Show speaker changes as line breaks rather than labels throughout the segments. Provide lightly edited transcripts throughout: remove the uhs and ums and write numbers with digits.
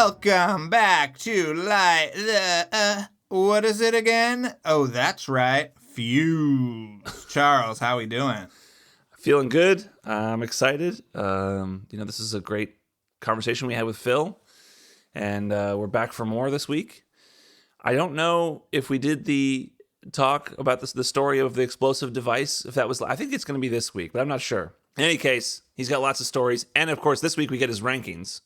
Welcome back to Light the... what is it again? Oh, that's right. Fuse. Charles, how we doing?
Feeling good. I'm excited. This is a great conversation we had with Phil, and we're back for more this week. I don't know if we did the talk about the story of the explosive device. If that was, I think it's going to be this week, but I'm not sure. In any case, he's got lots of stories, and of course, this week we get his rankings.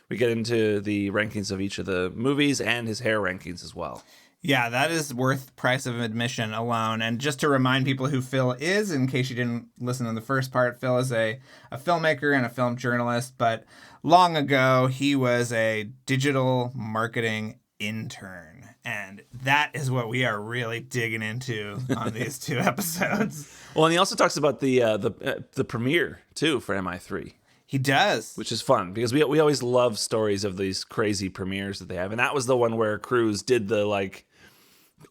We get into the rankings of each of the movies and his hair rankings as well.
Yeah, that is worth price of admission alone. And just to remind people who Phil is, in case you didn't listen to the first part, Phil is a filmmaker and a film journalist, but long ago he was a digital marketing intern. And that is what we are really digging into on these two episodes.
Well, and he also talks about the premiere, too, for MI3.
He does.
Which is fun, because we always love stories of these crazy premieres that they have. And that was the one where Cruise did the,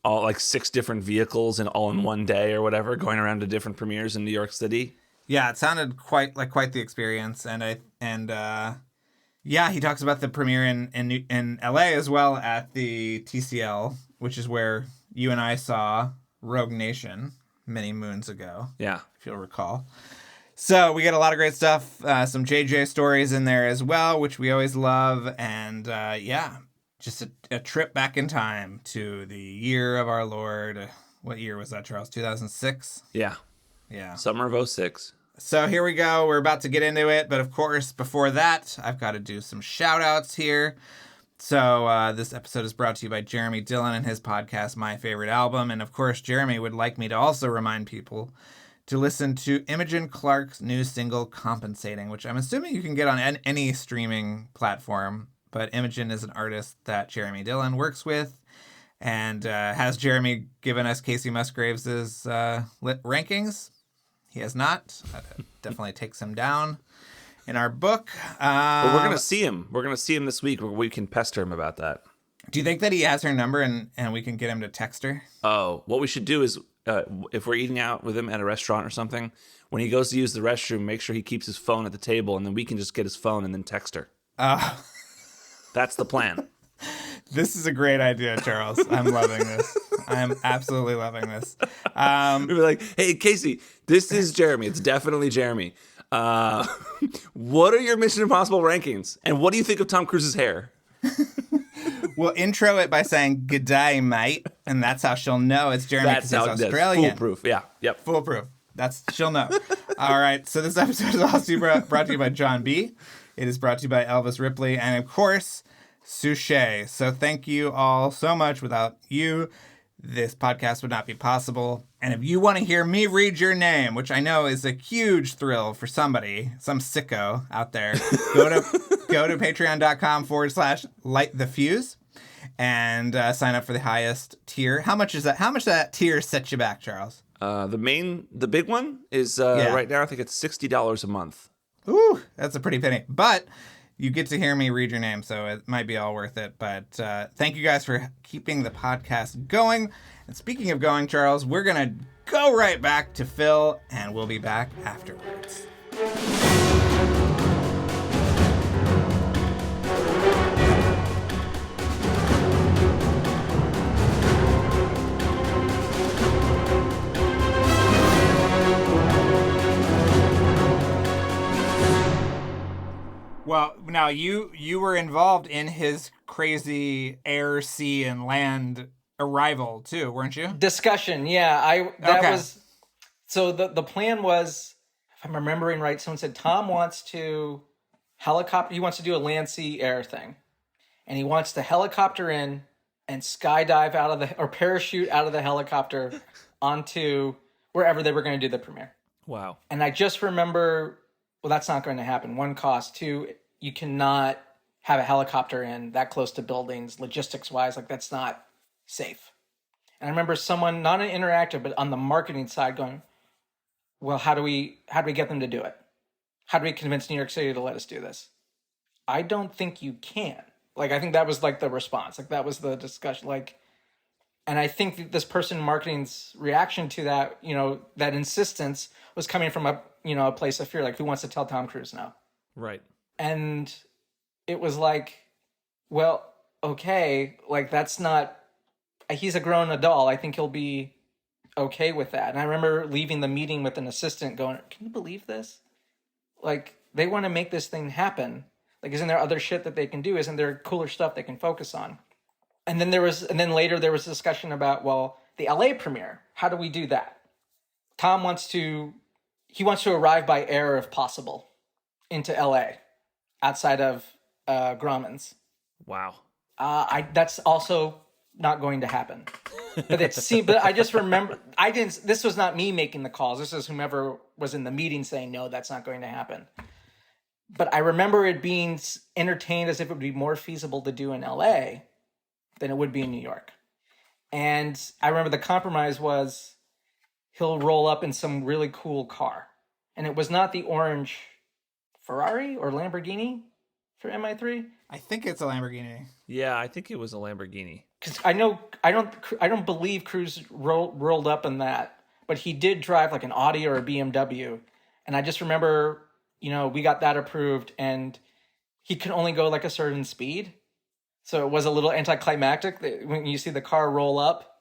all 6 different vehicles and all in one day or whatever, going around to different premieres in New York City.
Yeah, it sounded quite the experience. Yeah, he talks about the premiere in LA as well at the TCL, which is where you and I saw Rogue Nation many moons ago.
Yeah.
If you'll recall. So we get a lot of great stuff, some JJ stories in there as well, which we always love. And just a trip back in time to the year of our Lord. What year was that, Charles? 2006?
Yeah.
Yeah.
Summer of 06.
So here we go. We're about to get into it. But of course, before that, I've got to do some shout outs here. So this episode is brought to you by Jeremy Dillon and his podcast, My Favorite Album. And of course, Jeremy would like me to also remind people to listen to Imogen Clark's new single, Compensating, which I'm assuming you can get on any streaming platform. But Imogen is an artist that Jeremy Dillon works with. And has Jeremy given us Casey Musgraves' rankings? He has not. Definitely takes him down in our book.
But we're going to see him. We're going to see him this week where we can pester him about that.
Do you think that he has her number and we can get him to text her?
Oh, what we should do is if we're eating out with him at a restaurant or something, when he goes to use the restroom, make sure he keeps his phone at the table, and then we can just get his phone and then text her. That's the plan.
This is a great idea, Charles. I'm loving this. I'm absolutely loving this.
We'd be like, hey, Casey, this is Jeremy. It's definitely Jeremy. What are your Mission Impossible rankings? And what do you think of Tom Cruise's hair?
We'll intro it by saying, "G'day, mate," and that's how she'll know it's Jeremy because he's Australian.
Foolproof, yeah. Yep.
Foolproof. She'll know. All right, so this episode is also brought to you by John B. It is brought to you by Elvis Ripley, and of course, Suchet. So thank you all so much. Without you, this podcast would not be possible. And if you want to hear me read your name, which I know is a huge thrill for somebody, some sicko out there, go to patreon.com/LightTheFuse and sign up for the highest tier. How much is that? How much does that tier set you back, Charles?
The big one is right now, I think it's $60 a month.
Ooh, that's a pretty penny. But you get to hear me read your name, so it might be all worth it. But thank you guys for keeping the podcast going. And speaking of going, Charles, we're going to go right back to Phil, and we'll be back afterwards. Well, now you were involved in his crazy air, sea, and land arrival too, weren't you?
Discussion, yeah. So the plan was, if I'm remembering right, someone said Tom wants to helicopter. He wants to do a land, sea, air thing, and he wants to helicopter in and skydive or parachute out of the helicopter onto wherever they were going to do the premiere.
Wow.
And I just remember, well, that's not going to happen. One, cost. Two, you cannot have a helicopter in that close to buildings, logistics-wise. That's not safe. And I remember someone, not an interactive, but on the marketing side going, well, how do we get them to do it? How do we convince New York City to let us do this? I don't think you can. I think that was the response. That was the discussion. And I think that this person in marketing's reaction to that, that insistence was coming from a place of fear. Who wants to tell Tom Cruise no?
Right.
And it was well, okay, like that's not. He's a grown adult. I think he'll be okay with that. And I remember leaving the meeting with an assistant, going, "Can you believe this? Like they want to make this thing happen. Like, isn't there other shit that they can do? Isn't there cooler stuff they can focus on?" And then later there was a discussion about, well, the LA premiere. How do we do that? Tom wants to arrive by air if possible into LA, outside of Grauman's.
Wow.
That's also not going to happen. But I just remember this was not me making the calls. This is whomever was in the meeting saying, no, that's not going to happen. But I remember it being entertained as if it would be more feasible to do in LA than it would be in New York. And I remember the compromise was he'll roll up in some really cool car. And it was not the orange Ferrari or Lamborghini for MI3.
I think it's a Lamborghini.
Yeah, I think it was a Lamborghini.
Because I don't believe Cruise rolled up in that, but he did drive like an Audi or a BMW. And I just remember, we got that approved, and he could only go like a certain speed. So it was a little anticlimactic when you see the car roll up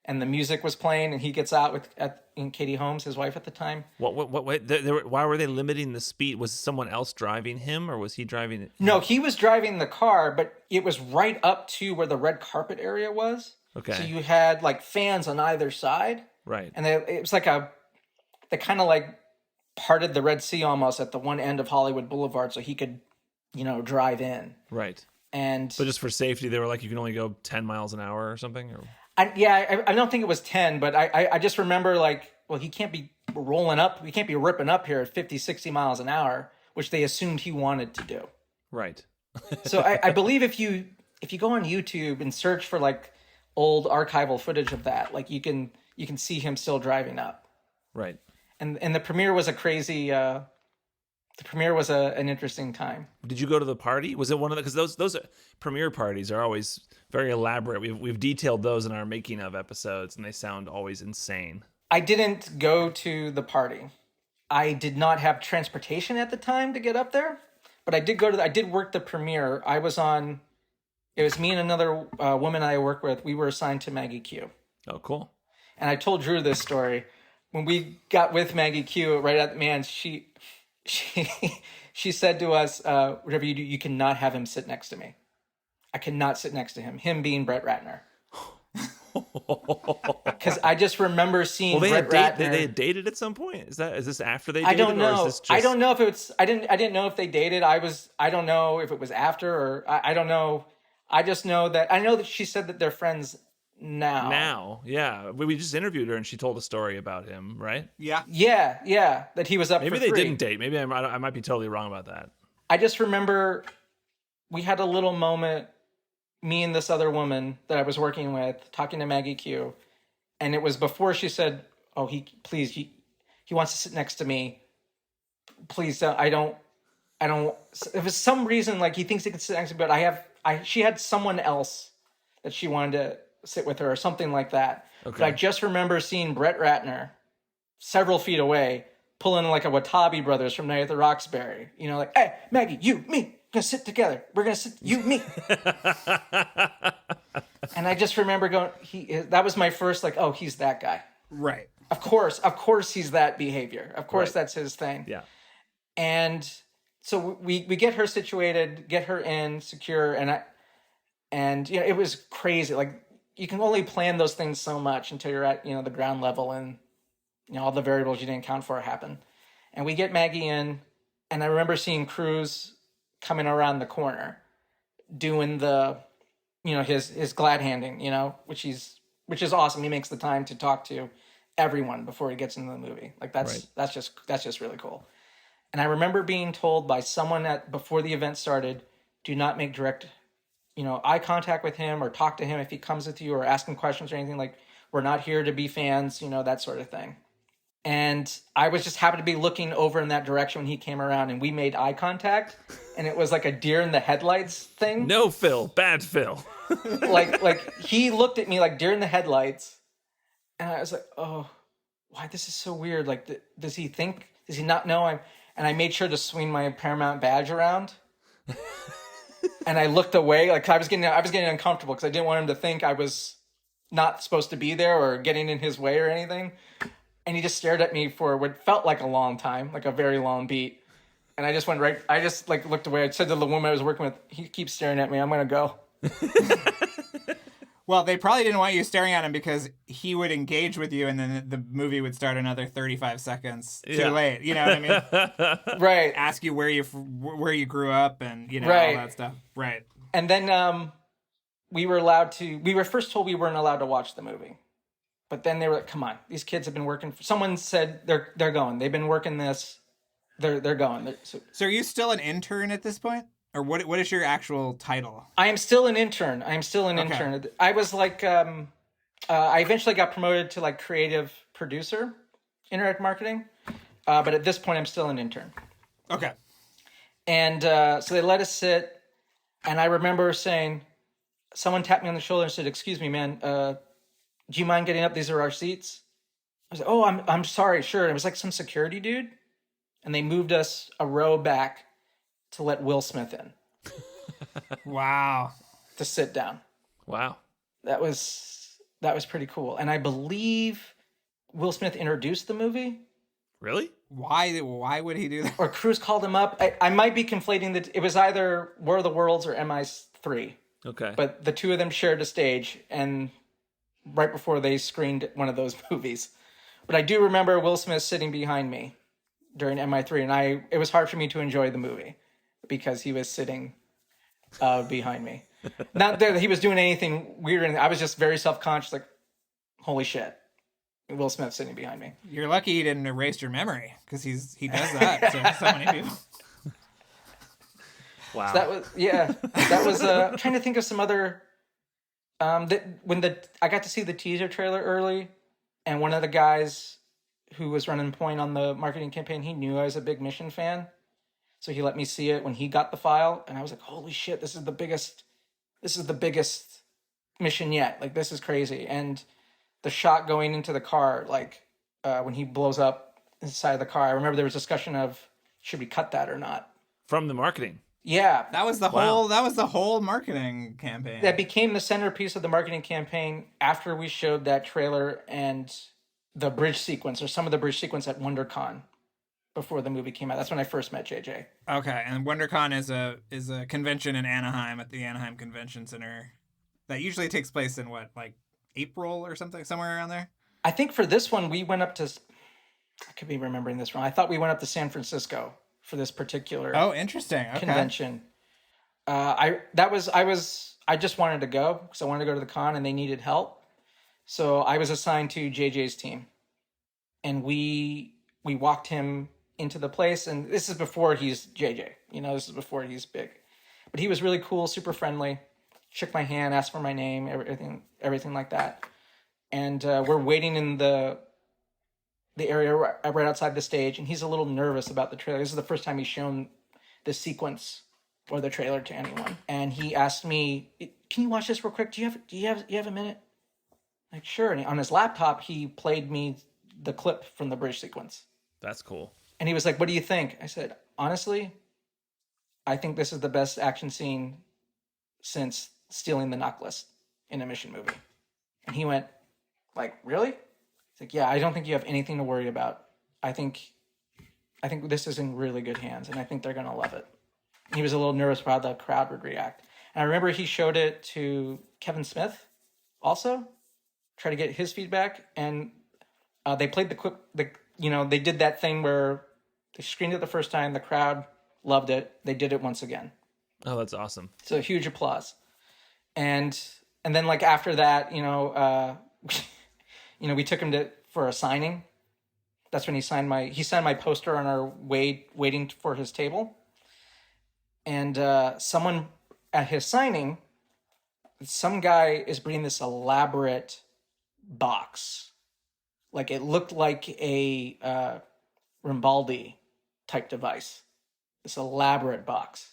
and the music was playing and he gets out in Katie Holmes, his wife at the time.
Why were they limiting the speed? Was someone else driving him, or was he driving it?
No, he was driving the car, but it was right up to where the red carpet area was.
Okay.
So you had like fans on either side.
Right.
And it was like they kind of like parted the Red Sea almost at the one end of Hollywood Boulevard so he could, drive in.
Right.
And
so just for safety, they were like, you can only go 10 miles an hour or something? Or...
I don't think it was 10, but I just remember like, well, he can't be rolling up. We can't be ripping up here at 50, 60 miles an hour, which they assumed he wanted to do.
Right.
So I believe if you go on YouTube and search for like old archival footage of that, like you can see him still driving up.
Right.
And the premiere was a crazy... The premiere was an interesting time.
Did you go to the party? Was it one of the... Because those premiere parties are always very elaborate. We've detailed those in our making of episodes, and they sound always insane.
I didn't go to the party. I did not have transportation at the time to get up there, but I did work the premiere. It was me and another woman I work with. We were assigned to Maggie Q.
Oh, cool.
And I told Drew this story. When we got with Maggie Q, right at the man, she said to us, whatever you do, you cannot have him sit next to me. I cannot sit next to him. Him being Brett Ratner. Because I just remember seeing Brett Ratner.
They had dated at some point? Is this after they dated?
I don't know.
Or is this just...
I don't know if it was. I didn't know if they dated. I don't know if it was after or I don't know. I just know that she said that they're friends now.
Now, yeah. We just interviewed her and she told a story about him, right?
Yeah. That he was up.
Maybe
for
they
free.
didn't date. Maybe I might be totally wrong about that.
I just remember we had a little moment, me and this other woman that I was working with, talking to Maggie Q, and it was before she said, "Oh, he wants to sit next to me. Please, I don't." If it's some reason like he thinks he can sit next to me, but she had someone else that she wanted to sit with her or something like that. Okay. But I just remember seeing Brett Ratner several feet away pulling like a Watabi Brothers from Night at the Roxbury. Like, hey, Maggie, you, me, gonna sit together. We're gonna sit, you, me. And I just remember going, that was my first like, oh, he's that guy.
Right.
Of course he's that behavior. Of course that's his thing.
Yeah.
And so we get her situated, get her in secure, and it was crazy. Like, you can only plan those things so much until you're at, the ground level and, all the variables you didn't account for happen. And we get Maggie in, and I remember seeing Cruz coming around the corner doing the, his glad handing, which is awesome. He makes the time to talk to everyone before he gets into the movie. Like that's just really cool. And I remember being told by someone before the event started, do not make direct eye contact with him or talk to him if he comes with you or ask him questions or anything. Like, we're not here to be fans, that sort of thing. And I was just happened to be looking over in that direction when he came around, and we made eye contact, and it was like a deer in the headlights thing.
No, Phil. Bad Phil.
like he looked at me like deer in the headlights, and I was like, oh, why, this is so weird. Like, does he not know I'm... And I made sure to swing my Paramount badge around. And I looked away, like I was getting uncomfortable because I didn't want him to think I was not supposed to be there or getting in his way or anything. And he just stared at me for what felt like a long time, like a very long beat. And I just went right. I just like looked away. I said to the woman I was working with, "He keeps staring at me. I'm gonna go."
Well, they probably didn't want you staring at him because he would engage with you, and then the movie would start another 35 seconds too late. You know what I mean?
Right.
Ask you where you grew up, and all that stuff. Right.
And then we were first told we weren't allowed to watch the movie, but then they were like, "Come on, these kids have been working." Someone said they're going. They've been working this. They're going.
So are you still an intern at this point? Or what is your actual title?
I am still an intern. Intern. I was like, I eventually got promoted to like creative producer, indirect marketing. But at this point, I'm still an intern.
Okay.
And so they let us sit. And I remember saying, someone tapped me on the shoulder and said, "Excuse me, man, do you mind getting up? These are our seats." I was like, "Oh, I'm sorry, sure." And it was like some security dude. And they moved us a row back to let Will Smith in.
Wow.
To sit down.
Wow.
That was pretty cool. And I believe Will Smith introduced the movie.
Really?
Why would he do that?
Or Cruise called him up. I might be conflating it was either War of the Worlds or MI3.
Okay.
But the two of them shared a stage and right before they screened one of those movies. But I do remember Will Smith sitting behind me during MI3, and it was hard for me to enjoy the movie because he was sitting behind me. Not that he was doing anything weird. I was just very self-conscious, like, holy shit, Will Smith sitting behind me.
You're lucky he didn't erase your memory, because he does that to so many people.
Wow.
So that was I'm trying to think of some other. I got to see the teaser trailer early, and one of the guys who was running point on the marketing campaign, he knew I was a big Mission fan. So he let me see it when he got the file. And I was like, holy shit, this is the biggest mission yet. Like, this is crazy. And the shot going into the car, like when he blows up inside the car, I remember there was discussion of, should we cut that or not?
From the marketing.
Yeah.
That was the whole marketing campaign.
That became the centerpiece of the marketing campaign after we showed that trailer and the bridge sequence, or some of the bridge sequence at WonderCon before the movie came out. That's when I first met JJ.
Okay, and WonderCon is a convention in Anaheim at the Anaheim Convention Center that usually takes place in like April or something, somewhere around there.
I think for this one we went up to, I could be remembering this wrong. I thought we went up to San Francisco for this particular
interesting. Okay.
convention. I just wanted to go because I wanted to go to the con and they needed help. So I was assigned to JJ's team, and we walked him into the place. And this is before he's JJ, this is before he's big, but he was really cool, super friendly, shook my hand, asked for my name, everything like that. And we're waiting in the area right outside the stage, and he's a little nervous about the trailer. This is the first time he's shown the sequence or the trailer to anyone. And he asked me, "Can you watch this real quick? Do you have a minute?" Like, sure. And on his laptop, he played me the clip from the bridge sequence.
That's cool.
And he was like, "What do you think?" I said, "Honestly, I think this is the best action scene since stealing the necklace in a Mission movie." And he went, like, "Really?" He's like, "Yeah, I don't think you have anything to worry about. I think this is in really good hands, and I think they're going to love it." And he was a little nervous about how the crowd would react. And I remember he showed it to Kevin Smith also, try to get his feedback, and they played the clip. They did that thing where they screened it the first time, the crowd loved it. They did it once again.
Oh, that's awesome.
So huge applause. And then like after that, we took him for a signing. That's when he signed my poster on our waiting for his table. And someone at his signing, some guy is bringing this elaborate box. Like, it looked like a Rimbaldi type device. This elaborate box.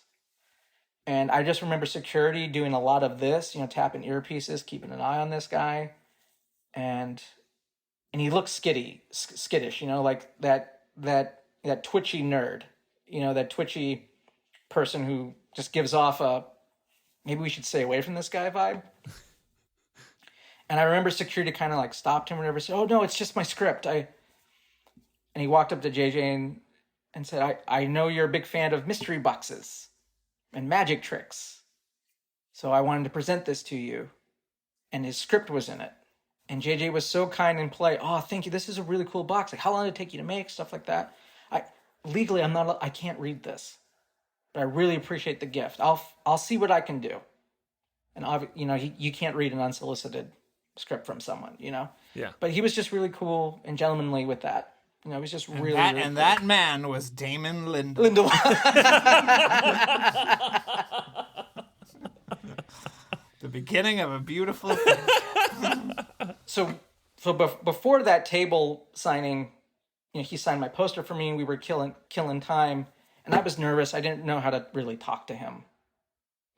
And I just remember security doing a lot of this, tapping earpieces, keeping an eye on this guy. And he looked skittish, like that twitchy nerd, that twitchy person who just gives off a maybe we should stay away from this guy vibe. And I remember security kind of like stopped him or whatever, said, oh no, it's just my script. And he walked up to JJ and said, I know you're a big fan of mystery boxes and magic tricks. So I wanted to present this to you. And his script was in it. And JJ was so kind and polite. Oh, thank you. This is a really cool box. Like, how long did it take you to make? Stuff like that. Legally, I can't read this, but I really appreciate the gift. I'll see what I can do. And you can't read an unsolicited script from someone,
Yeah.
But he was just really cool and gentlemanly with that. He was just really cool.
That man was Damon Lindelof. The beginning of a beautiful thing.
So before that table signing, he signed my poster for me, and we were killing time. And I was nervous. I didn't know how to really talk to him.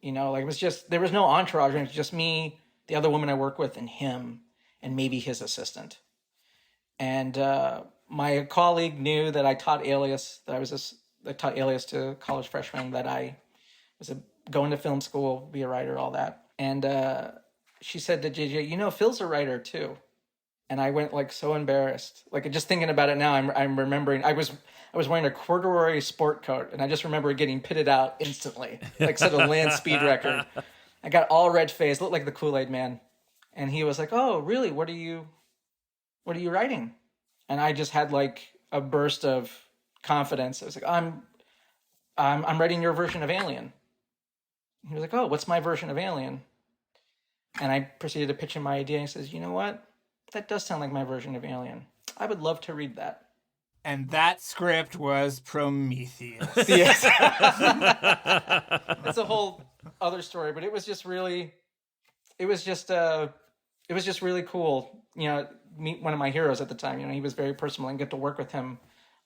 It was just, there was no entourage. It was just me, the other woman I work with, and him, and maybe his assistant. And my colleague knew that I taught Alias, I taught Alias to college freshmen, that I was going to film school, be a writer, all that. And she said to JJ, Phil's a writer too. And I went like so embarrassed. Like just thinking about it now, I'm remembering I was wearing a corduroy sport coat, and I just remember getting pitted out instantly, like set a land speed record. I got all red faced, looked like the Kool-Aid Man. And he was like, "Oh, really? What are you writing?" And I just had like a burst of confidence. I was like, I'm writing your version of Alien. He was like, "Oh, what's my version of Alien?" And I proceeded to pitch him my idea. And he says, "You know what? That does sound like my version of Alien. I would love to read that."
And that script was Prometheus.
Yes. It's a whole other story, but it was just really cool. Meet one of my heroes at the time. He was very personal, and get to work with him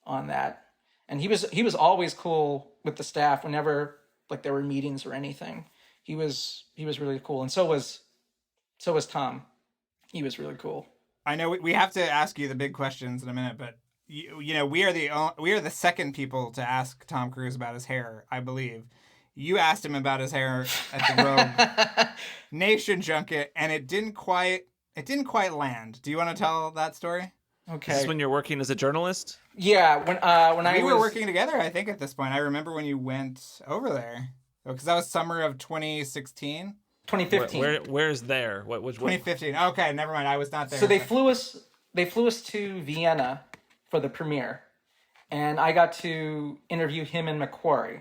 on that. And he was always cool with the staff whenever like there were meetings or anything. He was really cool, and so was Tom. He was really cool.
I know we have to ask you the big questions in a minute, but we are the second people to ask Tom Cruise about his hair, I believe. You asked him about his hair at the Rogue Nation junket, and it didn't quite land. Do you want to tell that story?
Okay.
Is this when you're working as a journalist?
Yeah, when we
were working together, I think at this point. I remember when you went over there, because that was summer of 2016.
2015.
Where's there? What
2015. Okay, never mind. I was not there.
So they flew us to Vienna for the premiere, and I got to interview him and McQuarrie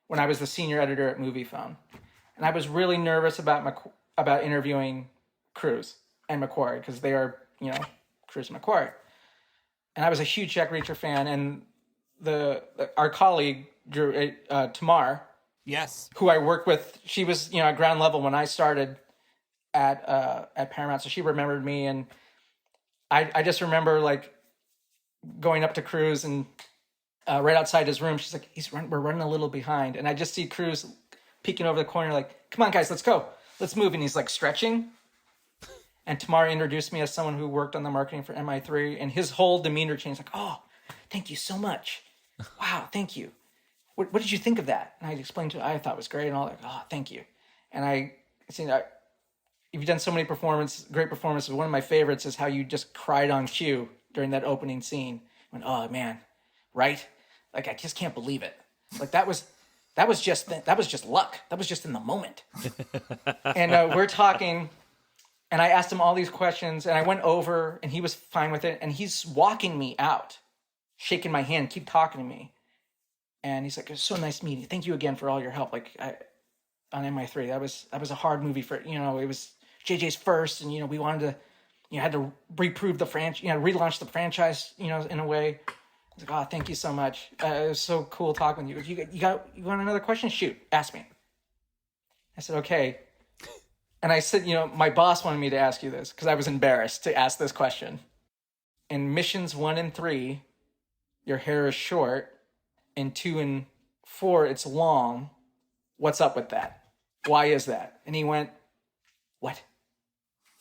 when I was the senior editor at MoviePhone. And I was really nervous about interviewing Cruise and McQuarrie, because they are, Cruise and McQuarrie. And I was a huge Jack Reacher fan, and our colleague Drew Tamar,
yes,
who I worked with, she was at ground level when I started at Paramount, so she remembered me. And I just remember like going up to Cruise, and right outside his room, she's like, we're running a little behind, and I just see Cruise peeking over the corner like, "Come on guys, let's go, let's move." And he's like stretching. And Tamar introduced me as someone who worked on the marketing for MI3, and his whole demeanor changed. Like, "Oh, thank you so much. Wow, thank you. What did you think of that?" And I explained to him, I thought it was great, and all like, "Oh, thank you." And I said, "You've done so many great performances. One of my favorites is how you just cried on cue during that opening scene. I went, oh man, right? Like I just can't believe it. Like that was just luck. That was just in the moment." And we're talking. And I asked him all these questions, and I went over, and he was fine with it. And he's walking me out, shaking my hand, keep talking to me. And he's like, "It was so nice meeting you. Thank you again for all your help. Like on MI3, that was a hard movie for, it was JJ's first, and we wanted to, had to reprove the franchise, relaunch the franchise, in a way." I was like, "Oh, thank you so much. It was so cool talking with you. You want another question? Shoot, ask me." I said, "Okay." And I said, my boss wanted me to ask you this because I was embarrassed to ask this question. In missions 1 and 3, your hair is short. In 2 and 4, it's long. What's up with that? Why is that? And he went, "What?"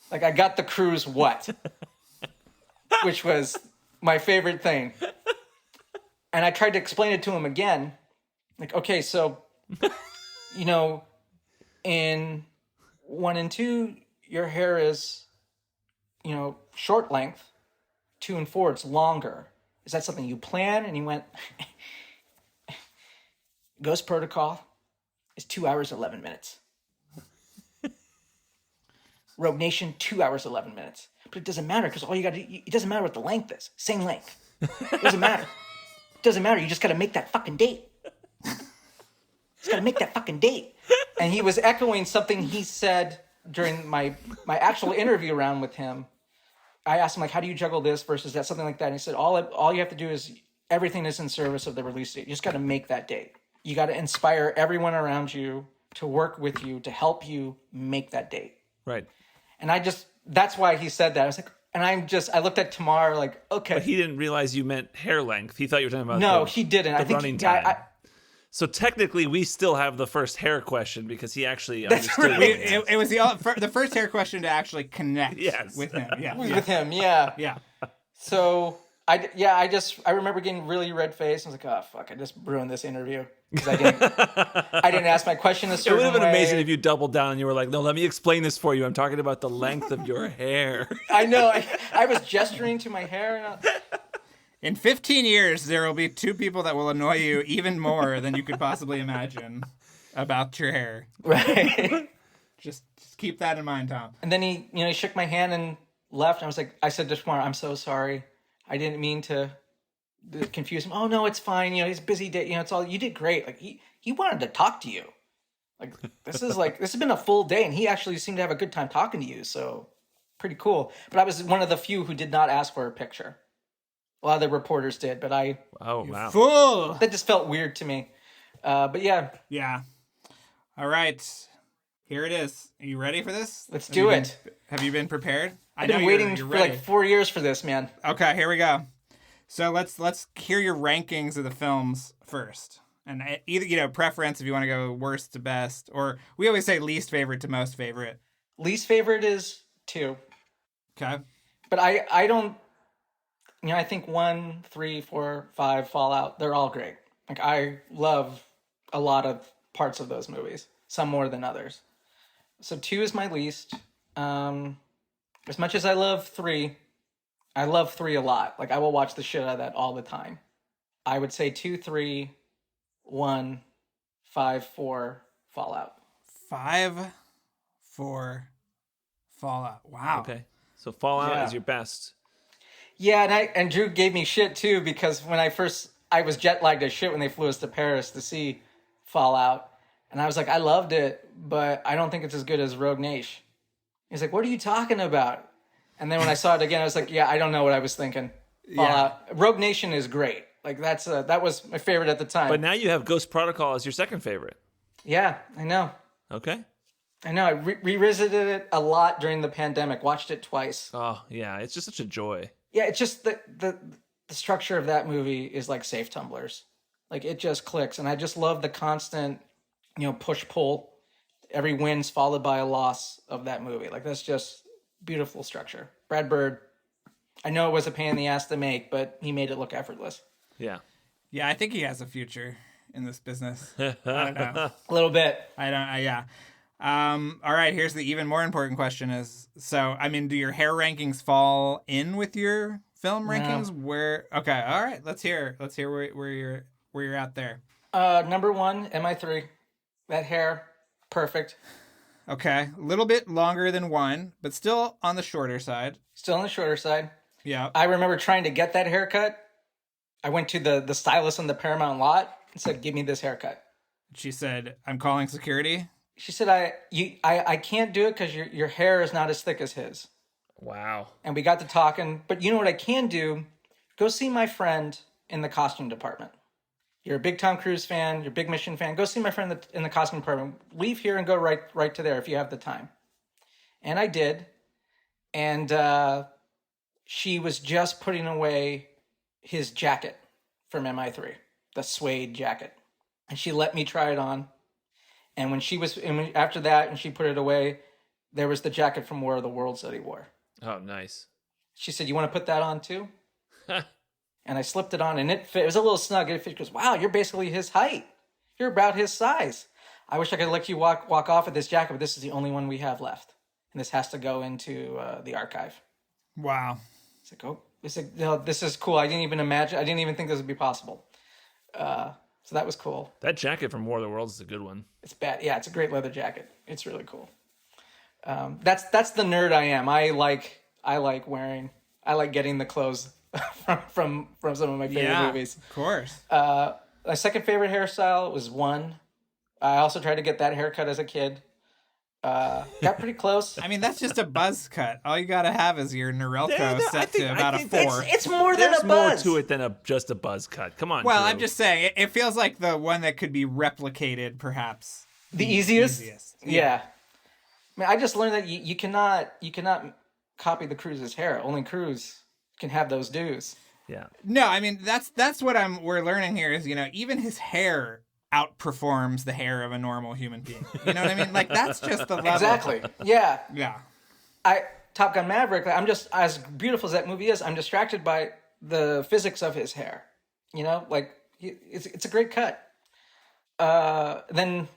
Like I got the Cruise what? Which was my favorite thing. And I tried to explain it to him again. Like, okay, so, in 1 and 2, your hair is, short length. 2 and 4, it's longer. Is that something you plan? And he went, Ghost Protocol is 2 hours, 11 minutes. Rogue Nation, 2 hours, 11 minutes. But it doesn't matter because all you got to do, it doesn't matter what the length is. Same length. It doesn't matter. It doesn't matter. You just got to make that fucking date. Just got to make that fucking date. And he was echoing something he said during my actual interview round with him. I asked him, like, how do you juggle this versus that, something like that. And he said, all you have to do is everything is in service of the release date. You just got to make that date. You got to inspire everyone around you to work with you, to help you make that date.
Right.
And that's why he said that. I was like, I looked at Tamar like, okay.
But he didn't realize you meant hair length. He thought you were talking about
No, he didn't. I think
running time. So technically, we still have the first hair question because he actually understood.
Right. It was the first hair question to actually connect with him. Yeah.
With him, yeah.
Yeah.
So, I remember getting really red-faced. I was like, oh, fuck, I just ruined this interview. Because I didn't ask my question a certain way.
It would have been amazing if you doubled down and you were like, no, let me explain this for you. I'm talking about the length of your hair.
I know. I was gesturing to my hair.
In 15 years, there will be 2 people that will annoy you even more than you could possibly imagine about your hair.
Right.
Just keep that in mind, Tom.
And then he shook my hand and left. I said to Tamar, I'm so sorry. I didn't mean to confuse him. Oh no, it's fine. He's a busy day. It's all, you did great. Like he wanted to talk to you. This has been a full day, and he actually seemed to have a good time talking to you. So pretty cool. But I was one of the few who did not ask for a picture. A lot of the reporters did, but
wow.
Fool.
That just felt weird to me. But yeah.
Yeah. All right. Here it is. Are you ready for this?
Let's do it.
Have you been prepared?
I've been waiting for like 4 years for this, man.
Okay, here we go. So let's hear your rankings of the films first. And either, preference if you want to go worst to best, or we always say least favorite to most favorite.
Least favorite is 2.
Okay.
But I don't, I think 1, 3, 4, 5, Fallout, they're all great. Like, I love a lot of parts of those movies, some more than others. So 2 is my least. As much as I love 3 a lot. Like, I will watch the shit out of that all the time. I would say 2, 3, 1, 5, 4, Fallout.
5, 4, Fallout. Wow.
Okay. So Fallout is your best.
Yeah, and Drew gave me shit too, because when I was jet lagged as shit when they flew us to Paris to see Fallout. And I was like, I loved it, but I don't think it's as good as Rogue Nation. He's like, what are you talking about? And then when I saw it again, I was like, yeah, I don't know what I was thinking. Fallout. Yeah. Rogue Nation is great. Like, that was my favorite at the time.
But now you have Ghost Protocol as your second favorite.
Yeah, I know.
Okay.
I know. I revisited it a lot during the pandemic. Watched it twice.
Oh, yeah. It's just such a joy.
Yeah, it's just the structure of that movie is like safe tumblers. Like, it just clicks. And I just love the constant, push-pull. Every win's followed by a loss of that movie. Like, that's just beautiful structure. Brad Bird, I know it was a pain in the ass to make, but he made it look effortless.
Yeah.
Yeah, I think he has a future in this business. I don't know.
A little bit.
Yeah. All right, here's the even more important question is, do your hair rankings fall in with your film rankings?
No.
Okay, all right, let's hear where you're at there.
Number 1, MI3. That hair, perfect.
Okay, a little bit longer than 1, but still on the shorter side.
Still on the shorter side.
Yeah.
I remember trying to get that haircut. I went to the stylist on the Paramount lot and said, give me this haircut.
She said, I'm calling security.
She said, I can't do it because your hair is not as thick as his.
Wow.
And we got to talking. But you know what I can do? Go see my friend in the costume department. You're a big Tom Cruise fan. You're a big Mission fan. Go see my friend in the costume department. Leave here and go right to there if you have the time. And I did. And she was just putting away his jacket from MI3, the suede jacket. And she let me try it on. And after that, and she put it away, there was the jacket from War of the Worlds that he wore.
Oh, nice.
She said, you want to put that on too? And I slipped it on, and it fit. It was a little snug. It fit. She goes, wow, you're basically his height. You're about his size. I wish I could let you walk off with this jacket, but this is the only one we have left, and this has to go into the archive.
Wow.
It's like, oh, it's like, no, this is cool. I didn't even imagine. I didn't even think this would be possible. So that was cool.
That jacket from War of the Worlds is a good one.
It's bad. Yeah, it's a great leather jacket. It's really cool. That's the nerd I am. I like getting the clothes from some of my favorite movies.
Of course.
My second favorite hairstyle was one. I also tried to get that haircut as a kid. Got pretty close.
I mean, that's just a buzz cut. All you gotta have is your Norelco set to about a 4.
It's more than
There's
a buzz.
more to it than just a buzz cut. Come on.
Well,
Drew.
I'm just saying, it feels like the one that could be replicated, perhaps.
The easiest?
Yeah.
I mean, I just learned that you cannot copy the Cruz's hair. Only Cruz can have those do's.
Yeah.
No, I mean that's what we're learning here is, even his hair outperforms the hair of a normal human being. You know what I mean? Like that's just the level.
Exactly. Yeah.
Yeah.
Top Gun Maverick, I'm just, as beautiful as that movie is, I'm distracted by the physics of his hair. It's a great cut. Then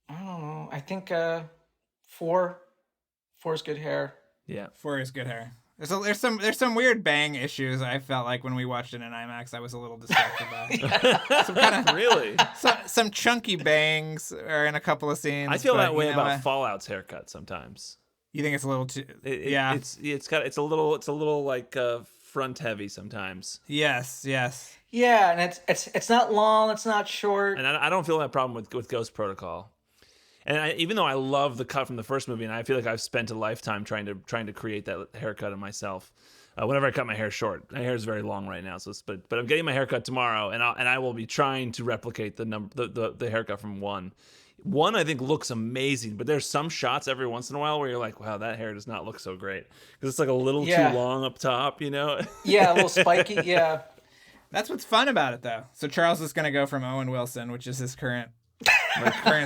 I don't know. I think 4's good hair.
Yeah.
4 is good hair. There's some weird bang issues. I felt like when we watched it in IMAX, I was a little distracted by. Some kind of
Really?
some chunky bangs are in a couple of scenes.
I feel
but,
that way about Fallout's haircut sometimes.
You think it's a little too?
It's a little like front heavy sometimes.
Yes.
Yeah, and it's not long, it's not short.
And I don't feel that problem with Ghost Protocol. And even though I love the cut from the first movie, and I feel like I've spent a lifetime trying to create that haircut of myself. Whenever I cut my hair short, my hair is very long right now. But I'm getting my haircut tomorrow, and I will be trying to replicate the haircut from one. One I think looks amazing, but there's some shots every once in a while where you're like, wow, that hair does not look so great because it's like a little too long up top,
Yeah, a little spiky. Yeah,
that's what's fun about it, though. So Charles is going to go from Owen Wilson, which is his current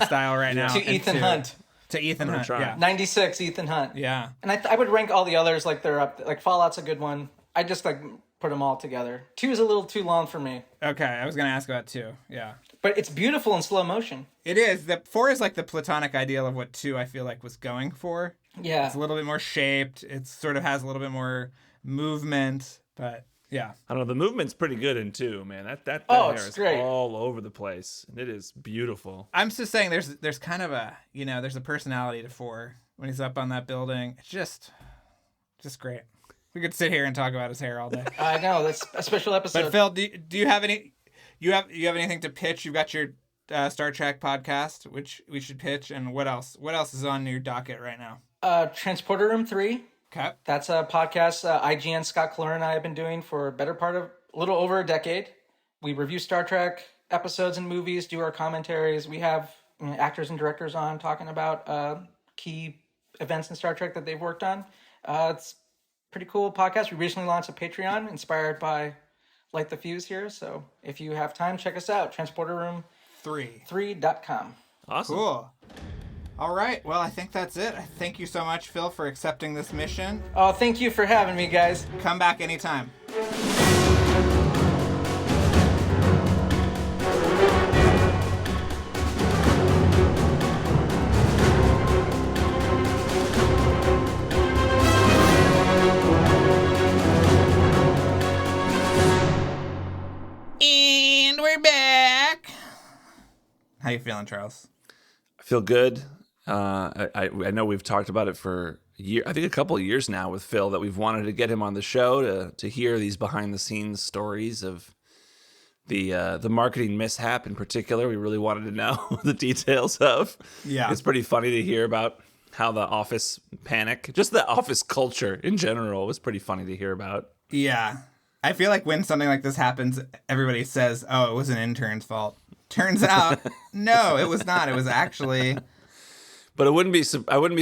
style right now,
to Ethan Hunt.
To Ethan Hunt, yeah.
96, Ethan Hunt.
Yeah.
And I would rank all the others like they're up. Like Fallout's a good one. I just put them all together. 2 is a little too long for me.
Okay, I was going to ask about 2. Yeah.
But it's beautiful in slow motion.
It is. The 4 is like the platonic ideal of what 2 I feel like was going for.
Yeah.
It's a little bit more shaped. It sort of has a little bit more movement, but yeah.
I don't know. The movement's pretty good in 2, man. That hair is
great.
all over the place, and it is beautiful.
I'm just saying, there's kind of a there's a personality to 4 when he's up on that building. It's just great. We could sit here and talk about his hair all day.
I know, that's a special episode.
But Phil, do you have any? You have anything to pitch? You've got your Star Trek podcast, which we should pitch, and what else? What else is on your docket right now?
Transporter Room 3.
Okay.
That's a podcast IGN Scott Clore and I have been doing for a better part of a little over a decade. We review Star Trek episodes and movies, do our commentaries. We have actors and directors on talking about key events in Star Trek that they've worked on. It's a pretty cool podcast. We recently launched a Patreon inspired by Light the Fuse here. So if you have time, check us out. TransporterRoom3.com.
Awesome.
Cool. All right. Well, I think that's it. Thank you so much, Phil, for accepting this mission.
Oh, thank you for having me, guys.
Come back anytime. And we're back. How you feeling, Charles?
I feel good. I know we've talked about it for a couple of years now with Phil, that we've wanted to get him on the show to hear these behind the scenes stories of the marketing mishap in particular. We really wanted to know the details of.
Yeah.
It's pretty funny to hear about how the office panic, just the office culture in general, was pretty funny to hear about.
Yeah. I feel like when something like this happens, everybody says, oh, it was an intern's fault. Turns out, no, it was not. It was actually...
But I wouldn't be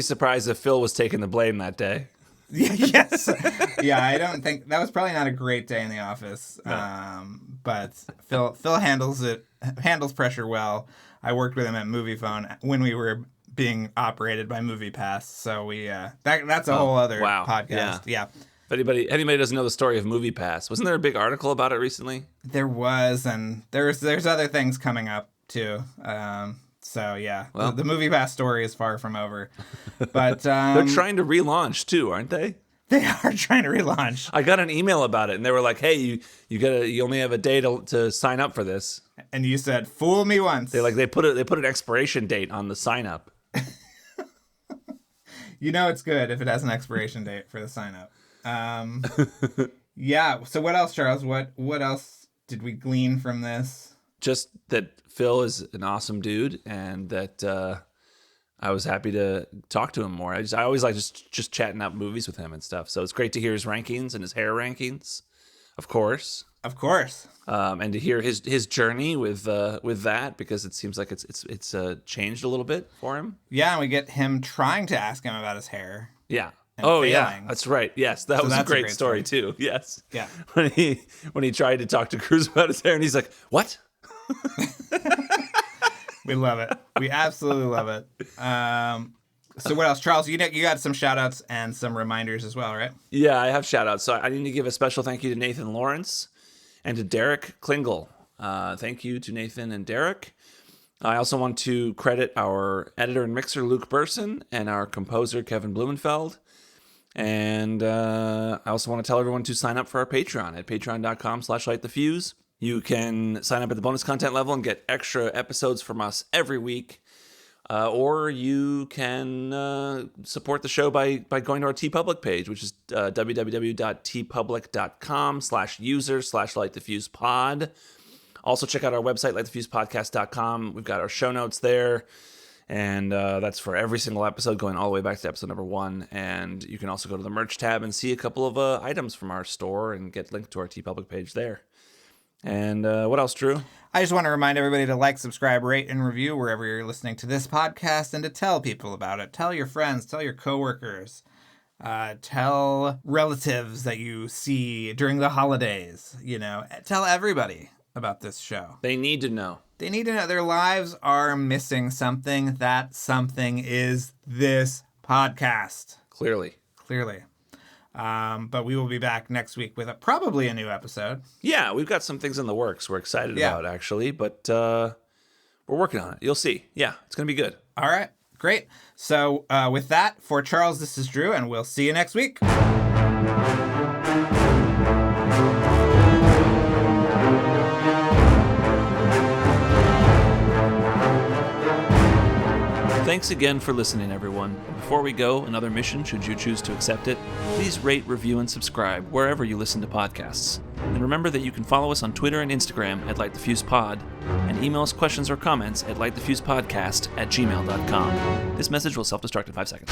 surprised if Phil was taking the blame that day.
Yes. Yeah, I don't think... That was probably not a great day in the office.
No.
But Phil handles pressure well. I worked with him at MoviePhone when we were being operated by MoviePass. So we that's a whole other podcast. Yeah.
If anybody doesn't know the story of MoviePass, wasn't there a big article about it recently?
There was, and there's other things coming up too. So yeah,
Well.
the MoviePass story is far from over. But
They're trying to relaunch too, aren't they?
they are trying to relaunch.
I got an email about it, and they were like, "Hey, you only have a day to sign up for this."
And you said, "Fool me once."
They put an expiration date on the sign up.
You know it's good if it has an expiration date for the sign up. Yeah. So what else, Charles? What else did we glean from this?
Just that Phil is an awesome dude, and that I was happy to talk to him more. I always like just chatting up movies with him and stuff. So it's great to hear his rankings and his hair rankings, of course.
Of course.
And to hear his journey with that, because it seems like it's changed a little bit for him.
Yeah, and we get him trying to ask him about his hair.
Yeah.
And
Yeah,
failing.
that's right. Yes, that was a
that's
great story too. Yes.
Yeah.
When he tried to talk to Cruz about his hair, and he's like, "What?"
We love it. We absolutely love it. So what else, Charles? You got some shout outs and some reminders as well, right?
Yeah, I have shout outs. So I need to give a special thank you to Nathan Lawrence and to Derek Klingel. Thank you to Nathan and Derek. I also want to credit our editor and mixer, Luke Burson, and our composer, Kevin Blumenfeld. And I also want to tell everyone to sign up for our Patreon at patreon.com/lightthefuse. You can sign up at the bonus content level and get extra episodes from us every week. Or you can support the show by going to our TeePublic page, which is www.teepublic.com/user/lightthefusepod. Also check out our website, lightthefusepodcast.com. We've got our show notes there. And that's for every single episode, going all the way back to episode number 1. And you can also go to the merch tab and see a couple of items from our store and get linked to our TeePublic page there. And what else, Drew?
I just want to remind everybody to like, subscribe, rate, and review wherever you're listening to this podcast, and to tell people about it. Tell your friends, tell your coworkers, tell relatives that you see during the holidays. Tell everybody about this show.
They need to know.
They need to know their lives are missing something. That something is this podcast.
Clearly.
But we will be back next week with probably a new episode.
Yeah, we've got some things in the works we're excited about, actually, but we're working on it. You'll see. Yeah, it's going to be good.
All right, great. So with that, for Charles, this is Drew, and we'll see you next week.
Thanks again for listening, everyone. Before we go, another mission, should you choose to accept it, please rate, review, and subscribe wherever you listen to podcasts. And remember that you can follow us on Twitter and Instagram at LightTheFusePod, and email us questions or comments at lightthefusepodcast@gmail.com. This message will self-destruct in 5 seconds.